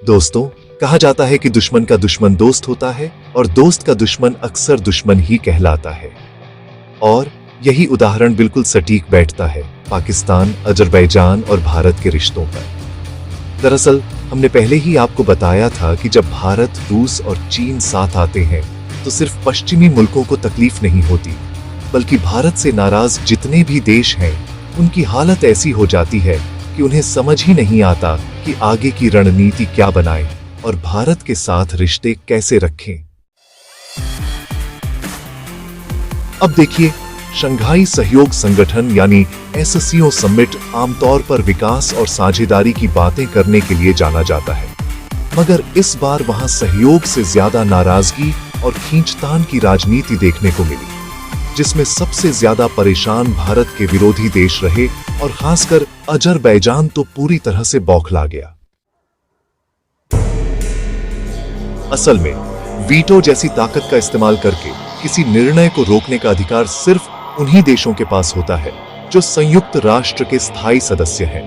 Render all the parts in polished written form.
दोस्तों, कहा जाता है कि दुश्मन का दुश्मन दोस्त होता है और दोस्त का दुश्मन अक्सर दुश्मन ही कहलाता है। और यही उदाहरण बिल्कुल सटीक बैठता है पाकिस्तान, अजरबैजान और भारत के रिश्तों पर। दरअसल हमने पहले ही आपको बताया था कि जब भारत, रूस और चीन साथ आते हैं तो सिर्फ पश्चिमी मुल्कों को तकलीफ नहीं होती, बल्कि भारत से नाराज जितने भी देश हैं उनकी हालत ऐसी हो जाती है कि उन्हें समझ ही नहीं आता कि आगे की रणनीति क्या बनाएं और भारत के साथ रिश्ते कैसे रखें। अब देखिए, शंघाई सहयोग संगठन यानी एससीओ समिट आमतौर पर विकास और साझेदारी की बातें करने के लिए जाना जाता है, मगर इस बार वहां सहयोग से ज्यादा नाराजगी और खींचतान की राजनीति देखने को मिली, जिसमें सबसे ज्यादा परेशान भारत के विरोधी देश रहे और खासकर अजरबैजान तो पूरी तरह से बौखला गया। असल में वीटो जैसी ताकत का इस्तेमाल करके किसी निर्णय को रोकने का अधिकार सिर्फ उन्हीं देशों के पास होता है जो संयुक्त राष्ट्र के स्थायी सदस्य हैं।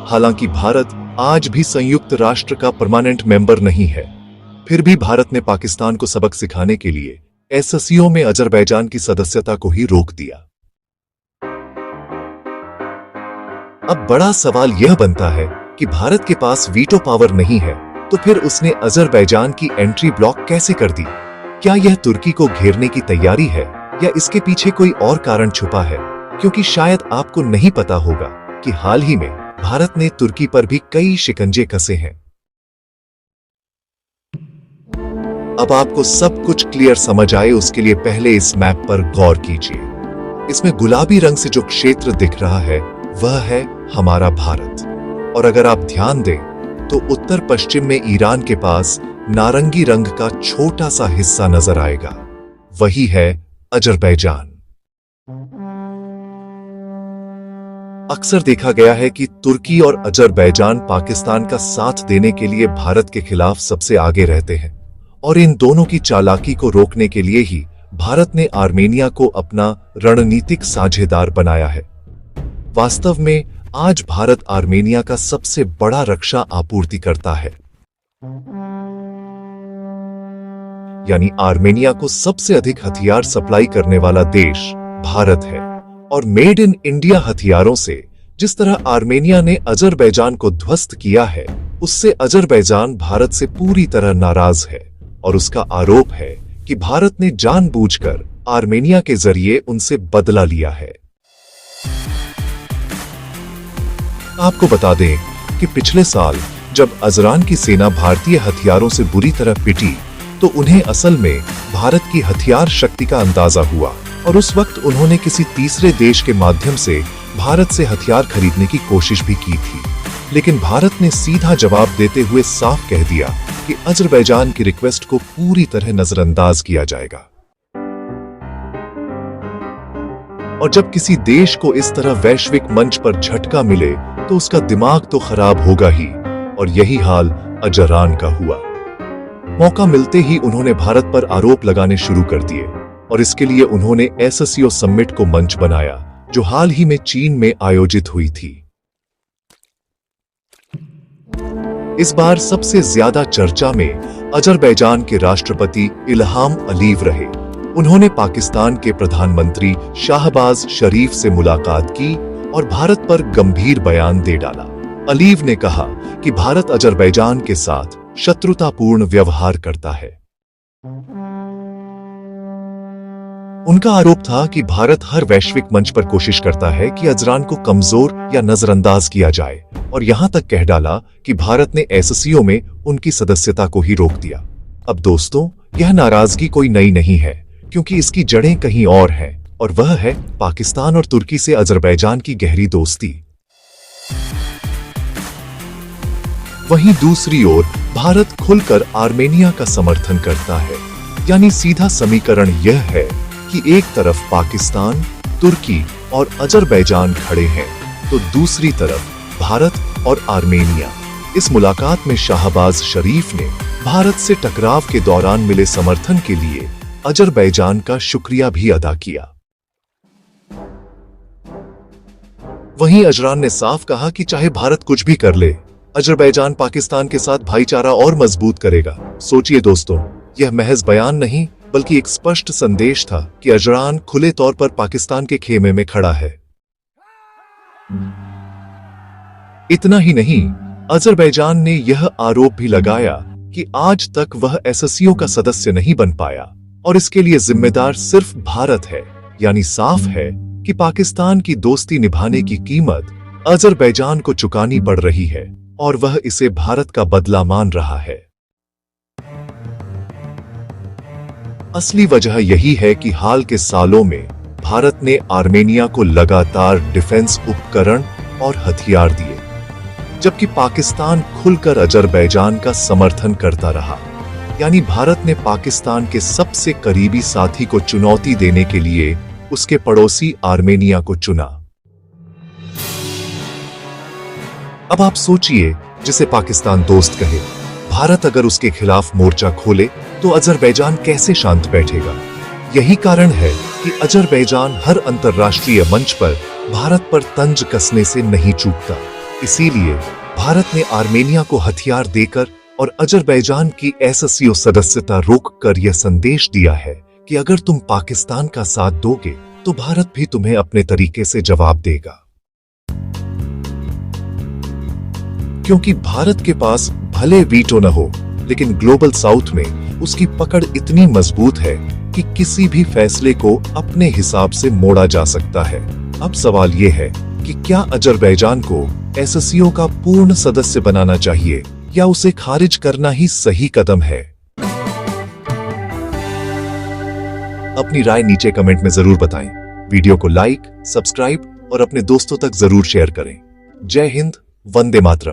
हालांकि भारत आज भी संयुक्त राष्ट्र का परमानेंट मेंबर नहीं है, फिर भी भारत ने पाकिस्तान को सबक सिखाने के लिए एससीओ में अजरबैजान की सदस्यता को ही रोक दिया। अब बड़ा सवाल यह बनता है कि भारत के पास वीटो पावर नहीं है, तो फिर उसने अजरबैजान की एंट्री ब्लॉक कैसे कर दी? क्या यह तुर्की को घेरने की तैयारी है या इसके पीछे कोई और कारण छुपा है? क्योंकि शायद आपको नहीं पता होगा कि हाल ही में भारत ने तुर्की पर भी कई शिकंजे कसे हैं। अब आपको सब कुछ क्लियर समझ आए उसके लिए पहले इस मैप पर गौर कीजिए। इसमें गुलाबी रंग से जो क्षेत्र दिख रहा है वह है हमारा भारत, और अगर आप ध्यान दें तो उत्तर पश्चिम में ईरान के पास नारंगी रंग का छोटा सा हिस्सा नजर आएगा, वही है अजरबैजान। अक्सर देखा गया है कि तुर्की और अजरबैजान पाकिस्तान का साथ देने के लिए भारत के खिलाफ सबसे आगे रहते हैं, और इन दोनों की चालाकी को रोकने के लिए ही भारत ने आर्मेनिया को अपना रणनीतिक साझेदार बनाया है। वास्तव में आज भारत आर्मेनिया का सबसे बड़ा रक्षा आपूर्तिकर्ता है, यानी आर्मेनिया को सबसे अधिक हथियार सप्लाई करने वाला देश भारत है। और मेड इन इंडिया हथियारों से जिस तरह आर्मेनिया ने अजरबैजान को ध्वस्त किया है, उससे अजरबैजान भारत से पूरी तरह नाराज है और उसका आरोप है कि भारत ने जानबूझकर आर्मेनिया के जरिए उनसे बदला लिया है। आपको बता दें कि पिछले साल जब अजरान की सेना भारतीय हथियारों से बुरी तरह पिटी तो उन्हें असल में भारत की हथियार शक्ति का अंदाजा हुआ, और उस वक्त उन्होंने किसी तीसरे देश के माध्यम से भारत से हथियार खरीदने की कोशिश भी की थी। लेकिन भारत ने सीधा जवाब देते हुए साफ कह दिया कि अजरबैजान की रिक्वेस्ट को पूरी तरह नजरअंदाज किया जाएगा। और जब किसी देश को इस तरह वैश्विक मंच पर झटका मिले तो उसका दिमाग तो खराब होगा ही, और यही हाल अजरान का हुआ। मौका मिलते ही उन्होंने भारत पर आरोप लगाने शुरू कर दिए, और इसके लिए उन्होंने एससीओ समिट को मंच बनाया जो हाल ही में चीन में आयोजित हुई थी। इस बार सबसे ज्यादा चर्चा में अजरबैजान के राष्ट्रपति इल्हाम अलीव रहे। उन्होंने पाकिस्तान के प्रधानमंत्री शाहबाज शरीफ से मुलाकात की और भारत पर गंभीर बयान दे डाला। अलीव ने कहा कि भारत अजरबैजान के साथ शत्रुतापूर्ण व्यवहार करता है। उनका आरोप था कि भारत हर वैश्विक मंच पर कोशिश करता है कि अजरान को कमजोर या नजरअंदाज किया जाए, और यहां तक कह डाला कि भारत ने एससीओ में उनकी सदस्यता को ही रोक दिया। अब दोस्तों, यह नाराजगी कोई नई नहीं है, क्योंकि इसकी जड़ें कहीं और हैं, और वह है पाकिस्तान और तुर्की से अजरबैजान की गहरी दोस्ती। वहीं दूसरी ओर भारत खुलकर आर्मेनिया का समर्थन करता है, यानी सीधा समीकरण यह है कि एक तरफ पाकिस्तान, तुर्की और अजरबैजान खड़े हैं, तो दूसरी तरफ भारत और आर्मेनिया। इस मुलाकात में शाहबाज शरीफ ने भारत से टकराव के दौरान मिले समर्थन के लिए अजरबैजान का शुक्रिया भी अदा किया। वहीं अजरान ने साफ कहा कि चाहे भारत कुछ भी कर ले, अजरबैजान पाकिस्तान के साथ भाईचारा और मजबूत करेगा। सोचिए दोस्तों, यह महज बयान नहीं बल्कि एक स्पष्ट संदेश था कि अजरान खुले तौर पर पाकिस्तान के खेमे में खड़ा है। इतना ही नहीं, अजरबैजान ने यह आरोप भी लगाया कि आज तक वह एससीओ का सदस्य नहीं बन पाया और इसके लिए जिम्मेदार सिर्फ भारत है। यानी साफ है कि पाकिस्तान की दोस्ती निभाने की कीमत अजरबैजान को चुकानी पड़ रही है और वह इसे भारत का बदला मान रहा है। असली वजह यही है कि हाल के सालों में भारत ने आर्मेनिया को लगातार डिफेंस उपकरण और हथियार दिए, जबकि पाकिस्तान खुलकर अजरबैजान का समर्थन करता रहा। यानी भारत ने पाकिस्तान के सबसे करीबी साथी को चुनौती देने के लिए उसके पड़ोसी आर्मेनिया को चुना। अब आप सोचिए, जिसे पाकिस्तान दोस्त कहे, भारत अगर उसके खिलाफ मोर्चा खोले तो अजरबैजान कैसे शांत बैठेगा? यही कारण है कि अजरबैजान हर अंतर्राष्ट्रीय मंच पर भारत पर तंज कसने से नहीं चूकता। इसीलिए भारत ने आर्मेनिया को हथियार देकर और अजरबैजान की एससीओ सदस्यता रोककर यह संदेश दिया है कि अगर तुम पाकिस्तान का साथ दोगे तो भारत भी तुम्हें अपने तरीके से जवाब देगा। क्योंकि भारत के पास भले वीटो न हो, लेकिन ग्लोबल साउथ में उसकी पकड़ इतनी मजबूत है कि किसी भी फैसले को अपने हिसाब से मोड़ा जा सकता है। अब सवाल यह है कि क्या अजरबैजान को एससीओ का पूर्ण सदस्य बनाना चाहिए या उसे खारिज करना ही सही कदम है? अपनी राय नीचे कमेंट में जरूर बताएं। वीडियो को लाइक, सब्सक्राइब और अपने दोस्तों तक जरूर शेयर करें। जय हिंद, वंदे मातरम।